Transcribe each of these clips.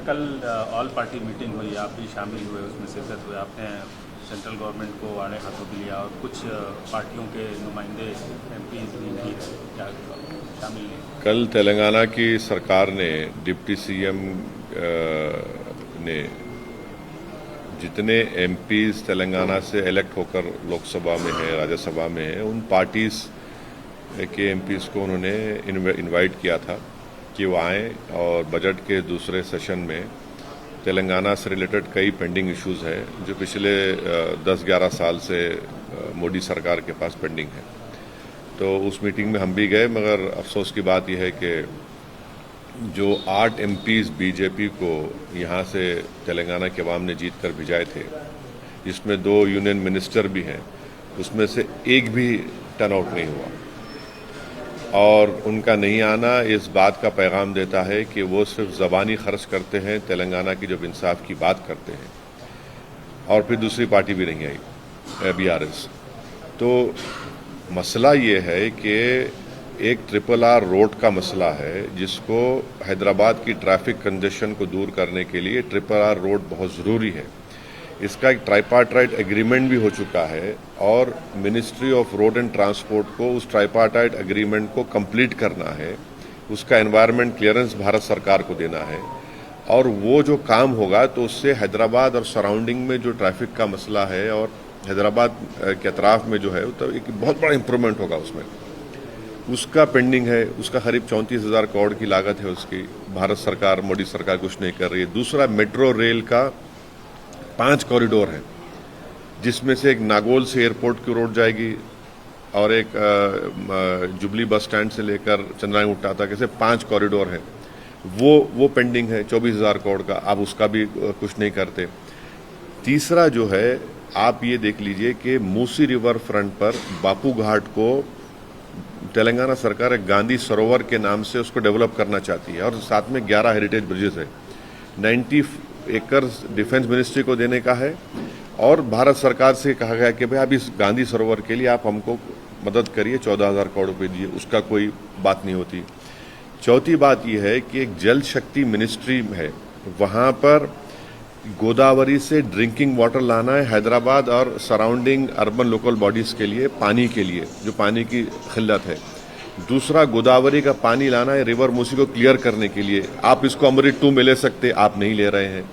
कल all party meeting हुई, आप भी शामिल हुए, उसमें शिरकत हुए। आपने सेंट्रल गवर्नमेंट को आड़े हाथों भी लिया और कुछ पार्टियों के नुमाइंदे एमपीज भी क्या शामिल नहीं। कल तेलंगाना की सरकार ने डिप्टी सीएम ने जितने एमपीज तेलंगाना से इलेक्ट होकर लोकसभा में है, राज्यसभा में है, उन पार्टीज के एमपीज को उन्होंने इनवाइट किया था कि वो आएँ और बजट के दूसरे सेशन में तेलंगाना से रिलेटेड कई पेंडिंग इश्यूज हैं जो पिछले 10-11 साल से मोदी सरकार के पास पेंडिंग है। तो उस मीटिंग में हम भी गए, मगर अफसोस की बात यह है कि जो 8 एमपीज बीजेपी को यहाँ से तेलंगाना के अवाम ने जीत कर भिजाए थे, जिसमें 2 यूनियन मिनिस्टर भी हैं, उसमें से एक भी टर्नआउट नहीं हुआ। और उनका नहीं आना इस बात का पैगाम देता है कि वो सिर्फ ज़बानी खर्च करते हैं, तेलंगाना की जब इंसाफ की बात करते हैं। और फिर दूसरी पार्टी भी नहीं आई, बीआरएस। तो मसला ये है कि एक RRR रोड का मसला है, जिसको हैदराबाद की ट्रैफिक कंजेशन को दूर करने के लिए RRR रोड बहुत ज़रूरी है। इसका एक ट्राइपार्टाइट एग्रीमेंट भी हो चुका है और ministry of road and transport को उस ट्राइपार्टाइट एग्रीमेंट को कंप्लीट करना है, उसका एनवायरनमेंट क्लियरेंस भारत सरकार को देना है। और वो जो काम होगा तो उससे हैदराबाद और सराउंडिंग में जो ट्रैफिक का मसला है और हैदराबाद के अतराफ में जो है तो एक बहुत बड़ा इम्प्रूवमेंट होगा उसमें। उसका पेंडिंग है, उसका करीब 34,000 करोड़ की लागत है उसकी। भारत सरकार, मोदी सरकार कुछ नहीं कर रही है। दूसरा, मेट्रो रेल का 5 कॉरिडोर है, जिसमें से एक नागौल से एयरपोर्ट की रोड जाएगी और एक जुबली बस स्टैंड से लेकर चंद्रायणगुट्टा तक, ऐसे 5 कॉरिडोर हैं। वो पेंडिंग है 24,000 करोड़ का, आप उसका भी कुछ नहीं करते। तीसरा जो है, आप ये देख लीजिए कि मूसी रिवर फ्रंट पर बापू घाट को तेलंगाना सरकार एक गांधी सरोवर के नाम से उसको डेवलप करना चाहती है और साथ में 11 हेरिटेज ब्रिजेस है। 90 एकर्स डिफेंस मिनिस्ट्री को देने का है और भारत सरकार से कहा गया कि भाई आप इस गांधी सरोवर के लिए आप हमको मदद करिए, 14,000 करोड़ रुपए दिए, उसका कोई बात नहीं होती। चौथी बात यह है कि एक जल शक्ति मिनिस्ट्री है, वहां पर गोदावरी से ड्रिंकिंग वाटर लाना है हैदराबाद और सराउंडिंग अर्बन लोकल बॉडीज के लिए, पानी के लिए, जो पानी की किल्लत है। दूसरा, गोदावरी का पानी लाना है रिवर मूसी को क्लियर करने के लिए। आप इसको अमृत 2 में ले सकते, आप नहीं ले रहे हैं।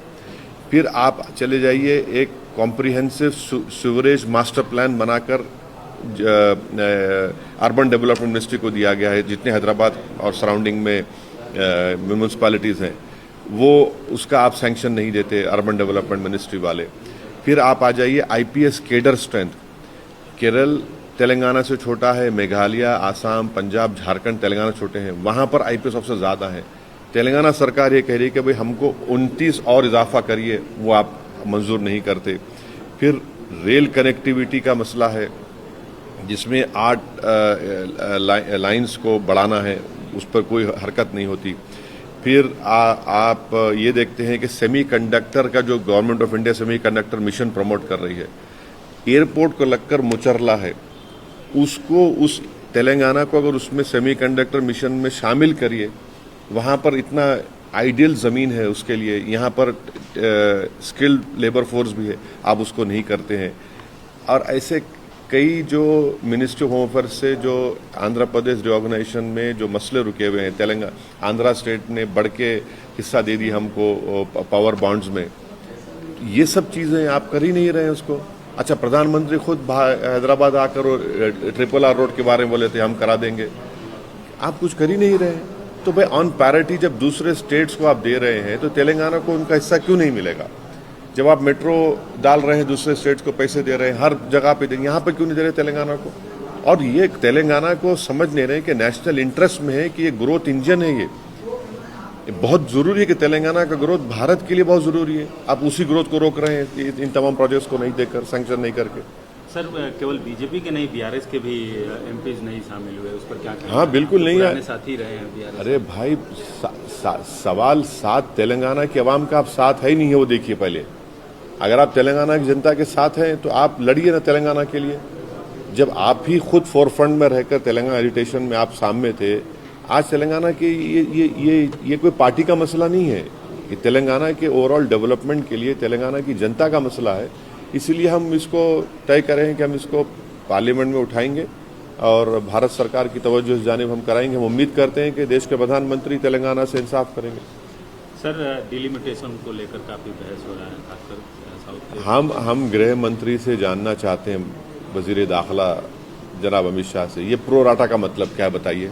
फिर आप चले जाइए, एक कॉम्प्रिहेंसिव सीवरेज मास्टर प्लान बनाकर अर्बन डेवलपमेंट मिनिस्ट्री को दिया गया है। जितने हैदराबाद और सराउंडिंग में म्यूनिसिपैलिटीज़ हैं, वो उसका आप सैंक्शन नहीं देते अर्बन डेवलपमेंट मिनिस्ट्री वाले। फिर आप आ जाइए IPS cadre strength. Kerala Telangana से छोटा है, मेघालय, आसाम, पंजाब, झारखंड तेलंगाना छोटे हैं, वहां पर आईपीएस ऑफिसर ज़्यादा है। तेलंगाना सरकार ये कह रही है कि भाई हमको 29 और इजाफा करिए, वो आप मंजूर नहीं करते। फिर रेल कनेक्टिविटी का मसला है, जिसमें 8 लाइन्स को बढ़ाना है, उस पर कोई हरकत नहीं होती। फिर आप ये देखते हैं कि सेमीकंडक्टर का जो government of India semiconductor mission promote कर रही है, एयरपोर्ट को लगकर मुचरला है, उसको उस तेलंगाना को अगर उसमें सेमीकंडक्टर मिशन में शामिल करिए, वहाँ पर इतना आइडियल ज़मीन है उसके लिए, यहाँ पर स्किल्ड लेबर फोर्स भी है, आप उसको नहीं करते हैं। और ऐसे कई जो मिनिस्ट्री ऑफ होम अफेयर्स से जो आंध्र प्रदेश रिऑर्गेनाइजेशन में जो मसले रुके हुए हैं, तेलंगाना आंध्रा स्टेट ने बढ़ के हिस्सा दे दी हमको पावर बॉन्ड्स में, ये सब चीज़ें आप कर ही नहीं रहे हैं उसको। अच्छा, प्रधानमंत्री खुद हैदराबाद आकर RRR रोड के बारे में बोले थे हम करा देंगे, आप कुछ कर ही नहीं रहे। तो भाई ऑन पैरिटी जब दूसरे स्टेट्स को आप दे रहे हैं तो तेलंगाना को उनका हिस्सा क्यों नहीं मिलेगा? जब आप मेट्रो डाल रहे हैं, दूसरे स्टेट्स को पैसे दे रहे हैं, हर जगह पे देंगे, यहाँ पर क्यों नहीं दे रहे तेलंगाना को? और ये तेलंगाना को समझ नहीं रहे कि नेशनल इंटरेस्ट में है कि ये ग्रोथ इंजन है, ये बहुत जरूरी है कि तेलंगाना का ग्रोथ भारत के लिए बहुत जरूरी है। आप उसी ग्रोथ को रोक रहे हैं इन तमाम प्रोजेक्ट्स को नहीं देकर, सैंक्शन नहीं करके। सर, केवल बीजेपी के नहीं, बीआरएस के भी एमपीज नहीं शामिल हुए, उस पर क्या कहना? हाँ, बिल्कुल नहीं है, साथी रहे हैं बीआरएस। अरे भाई, सवाल साथ तेलंगाना के अवाम का आप साथ है ही नहीं है, वो देखिए पहले। अगर आप तेलंगाना की जनता के साथ हैं तो आप लड़िए ना तेलंगाना के लिए। जब आप ही खुद फोरफ्रंट में रहकर तेलंगाना एजिटेशन में आप सामने थे, आज तेलंगाना के ये कोई पार्टी का मसला नहीं है, ये तेलंगाना के ओवरऑल डेवलपमेंट के लिए तेलंगाना की जनता का मसला है। इसीलिए हम इसको तय करें कि हम इसको पार्लियामेंट में उठाएंगे और भारत सरकार की तवज्जो इस जानिब हम कराएंगे। हम उम्मीद करते हैं कि देश के प्रधानमंत्री तेलंगाना से इंसाफ करेंगे। सर, डिलिमिटेशन को लेकर काफ़ी बहस हो रहा है, खासकर साउथ के। हम गृह मंत्री से जानना चाहते हैं, वजीर दाखिला जनाब अमित शाह से, ये प्रो राटा का मतलब क्या है बताइए।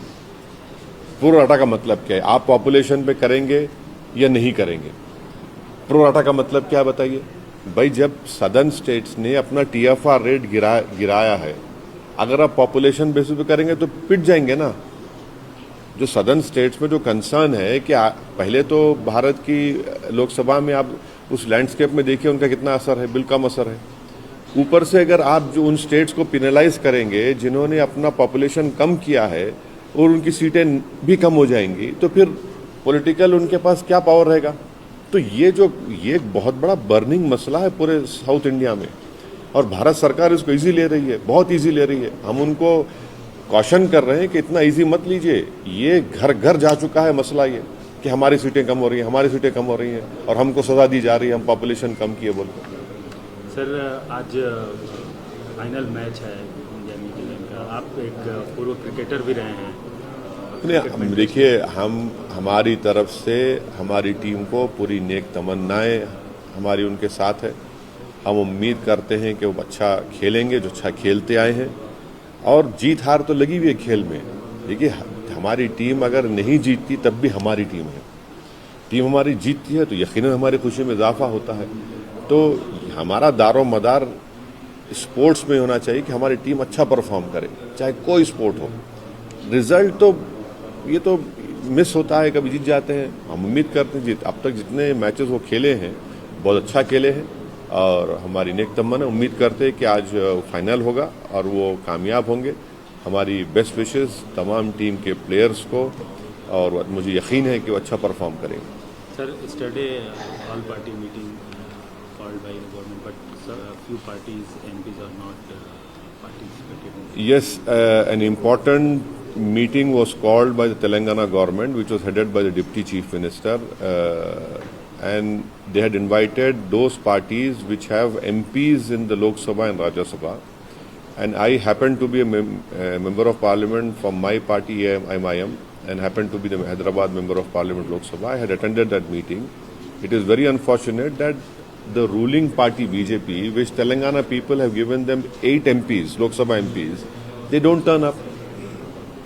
प्रो राटा का मतलब क्या है? आप पॉपुलेशन पे करेंगे या नहीं करेंगे? प्रो राटा का मतलब क्या है बताइए। भाई, जब सदर्न स्टेट्स ने अपना TFR रेट गिराया है, अगर आप पॉपुलेशन बेसिस पे करेंगे तो पिट जाएंगे ना। जो सदर्न स्टेट्स में जो कंसर्न है कि पहले तो भारत की लोकसभा में आप उस लैंडस्केप में देखिए उनका कितना असर है, बिल्कुल कम असर है। ऊपर से अगर आप जो उन स्टेट्स को पिनलाइज करेंगे जिन्होंने अपना पॉपुलेशन कम किया है और उनकी सीटें भी कम हो जाएंगी, तो फिर पॉलिटिकल उनके पास क्या पावर रहेगा। तो ये एक बहुत बड़ा बर्निंग मसला है पूरे साउथ इंडिया में, और भारत सरकार इसको इजी ले रही है, बहुत इजी ले रही है। हम उनको कॉशन कर रहे हैं कि इतना इजी मत लीजिए। ये घर घर जा चुका है मसला ये कि हमारी सीटें कम हो रही हैं, हमारी सीटें कम हो रही हैं और हमको सजा दी जा रही है, हम पॉपुलेशन कम किए बोलकर। सर, आज फाइनल मैच है इंडिया न्यूजीलैंड का। आप एक पूर्व क्रिकेटर भी रहे हैं। देखिए, हमारी तरफ से हमारी टीम को पूरी नेक तमन्नाएं हमारी उनके साथ है। हम उम्मीद करते हैं कि वो अच्छा खेलेंगे, जो अच्छा खेलते आए हैं, और जीत हार तो लगी हुई है खेल में। देखिए, हमारी टीम अगर नहीं जीतती तब भी हमारी टीम है। टीम हमारी जीतती है तो यकीनन हमारी खुशी में इजाफा होता है। तो हमारा दारो मदार स्पोर्ट्स में होना चाहिए कि हमारी टीम अच्छा परफॉर्म करे, चाहे कोई स्पोर्ट हो। रिजल्ट तो ये तो मिस होता है, कभी जीत जाते हैं। हम उम्मीद करते हैं अब तक जितने मैचेस वो खेले हैं बहुत अच्छा खेले हैं, और हमारी नेक तमन्ना, उम्मीद करते हैं कि आज फाइनल होगा और वो कामयाब होंगे। हमारी बेस्ट विशेस तमाम टीम के प्लेयर्स को, और मुझे यकीन है कि वो अच्छा परफॉर्म करेंगे। Sir, yesterday all party meeting called by the government, but few parties, MPs are not participated. Yes, an important meeting was called by the Telangana government, which was headed by the Deputy Chief Minister, and they had invited those parties which have MPs in the Lok Sabha and Rajya Sabha. And I happened to be a member of parliament from my party, MIM, and happened to be the Hyderabad member of parliament Lok Sabha. I had attended that meeting. It is very unfortunate that the ruling party BJP, which Telangana people have given them 8 MPs, Lok Sabha MPs, they don't turn up.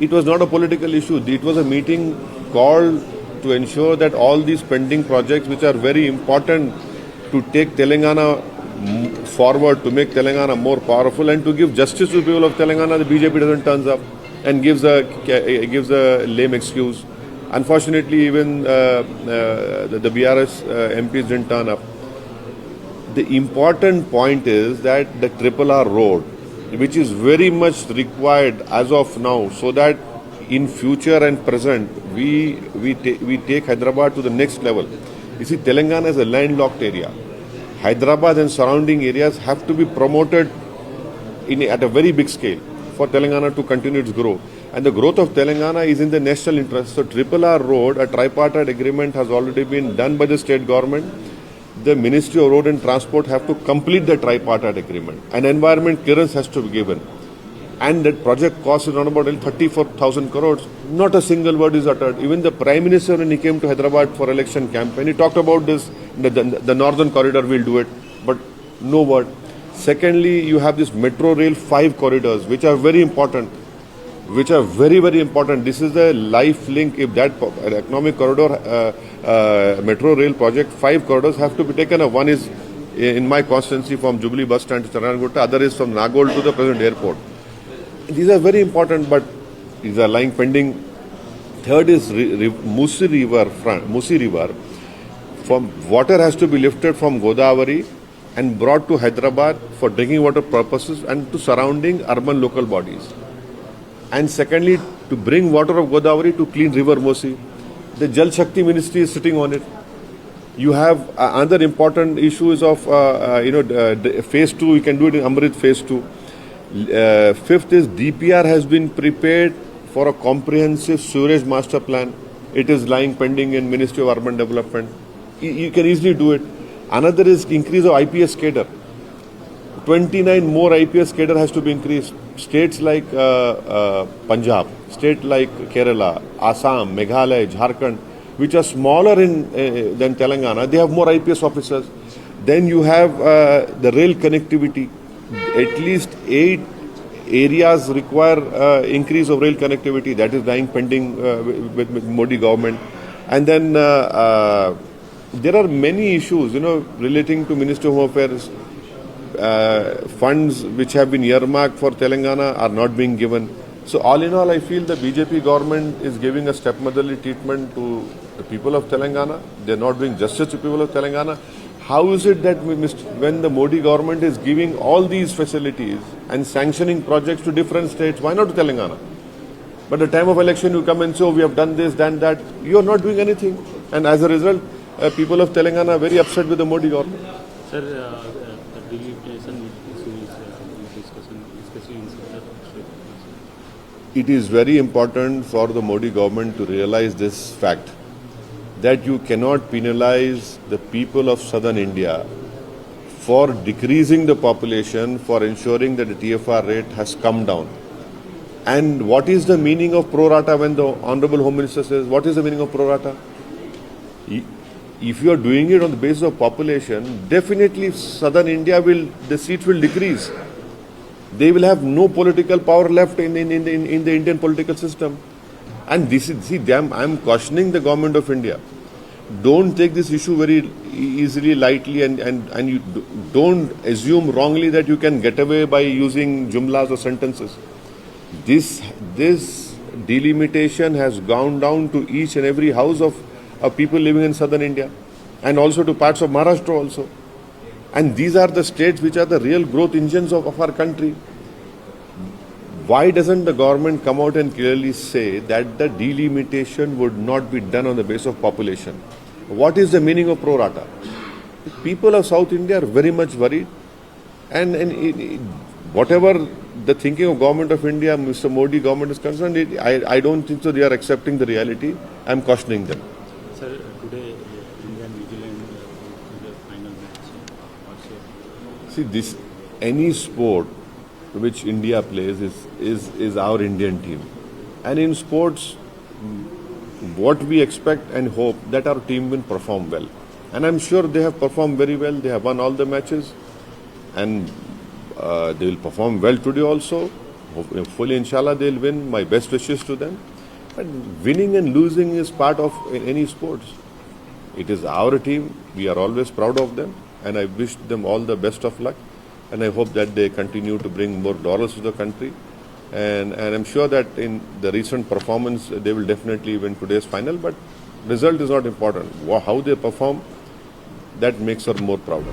It was not a political issue. It was a meeting called to ensure that all these pending projects, which are very important to take Telangana forward, to make Telangana more powerful and to give justice to the people of Telangana, the BJP doesn't turn up and gives a lame excuse. Unfortunately, even the BRS MPs didn't turn up. The important point is that the RRR road, which is very much required as of now, so that in future and present we take Hyderabad to the next level. You see, Telangana is a landlocked area. Hyderabad and surrounding areas have to be promoted at a very big scale for Telangana to continue its growth. And the growth of Telangana is in the national interest. So RRR road, a tripartite agreement has already been done by the state government. The Ministry of Road and Transport have to complete the tripartite agreement. An environment clearance has to be given. And that project cost is around about 34,000 crores. Not a single word is uttered. Even the Prime Minister, when he came to Hyderabad for election campaign, he talked about this, the northern corridor will do it, but no word. Secondly, you have this Metro Rail 5 corridors, which are very important, which are very, very important. This is a life link. If that economic corridor, Metro Rail project, 5 corridors have to be taken up. One is in my constituency from Jubilee bus stand to Charanagutta, other is from Nagol to the present airport. These are very important, but these are lying pending. Third is Musi River. From water has to be lifted from Godavari and brought to Hyderabad for drinking water purposes and to surrounding urban local bodies. And secondly, to bring water of Godavari to clean river Musi. The Jal Shakti Ministry is sitting on it. You have another important issue is of phase 2. You can do it in Amrit phase 2. Fifth is DPR has been prepared for a comprehensive sewerage master plan. It is lying pending in Ministry of Urban Development. You can easily do it. Another is increase of IPS cadre. 29 more IPS cadre has to be increased. States like Punjab, state like Kerala, Assam, Meghalaya, Jharkhand, which are smaller than Telangana, they have more IPS officers. Then you have the rail connectivity. At least 8 areas require increase of rail connectivity. That is lying pending with Modi government. And then there are many issues, relating to Ministry of Home Affairs. Funds which have been earmarked for Telangana are not being given. So all in all, I feel the BJP government is giving a stepmotherly treatment to the people of Telangana. They are not doing justice to people of Telangana. How is it that when the Modi government is giving all these facilities and sanctioning projects to different states, why not to Telangana? But at the time of election, you come and say, oh, we have done this, done that. You are not doing anything. And as a result, people of Telangana are very upset with the Modi government. Sir, the delimitation issue is discussion, especially in Central. It is very important for the Modi government to realize this fact, that you cannot penalize the people of southern India for decreasing the population, for ensuring that the TFR rate has come down. And what is the meaning of pro rata when the Honorable Home Minister says, what is the meaning of pro rata? If you are doing it on the basis of population, definitely southern India the seats will decrease. They will have no political power left in the Indian political system. And this is, I am cautioning the government of India. Don't take this issue very easily, lightly, and you don't assume wrongly that you can get away by using jumlas or sentences. This delimitation has gone down to each and every house of people living in southern India, and also to parts of Maharashtra also. And these are the states which are the real growth engines of our country. Why doesn't the government come out and clearly say that the delimitation would not be done on the basis of population? What is the meaning of pro rata? People of South India are very much worried, and whatever the thinking of government of India, Mr. Modi government is concerned, I don't think so they are accepting the reality. I am cautioning them. Sir, today India and New Zealand the final match. See, any sport which India plays is our Indian team. And in sports, what we expect and hope that our team will perform well. And I'm sure they have performed very well. They have won all the matches. And they will perform well today also. Hopefully, inshallah, they'll win. My best wishes to them. But winning and losing is part of any sports. It is our team. We are always proud of them. And I wish them all the best of luck. And I hope that they continue to bring more dollars to the country. And I'm sure that in the recent performance, they will definitely win today's final. But result is not important. How they perform, that makes her more prouder.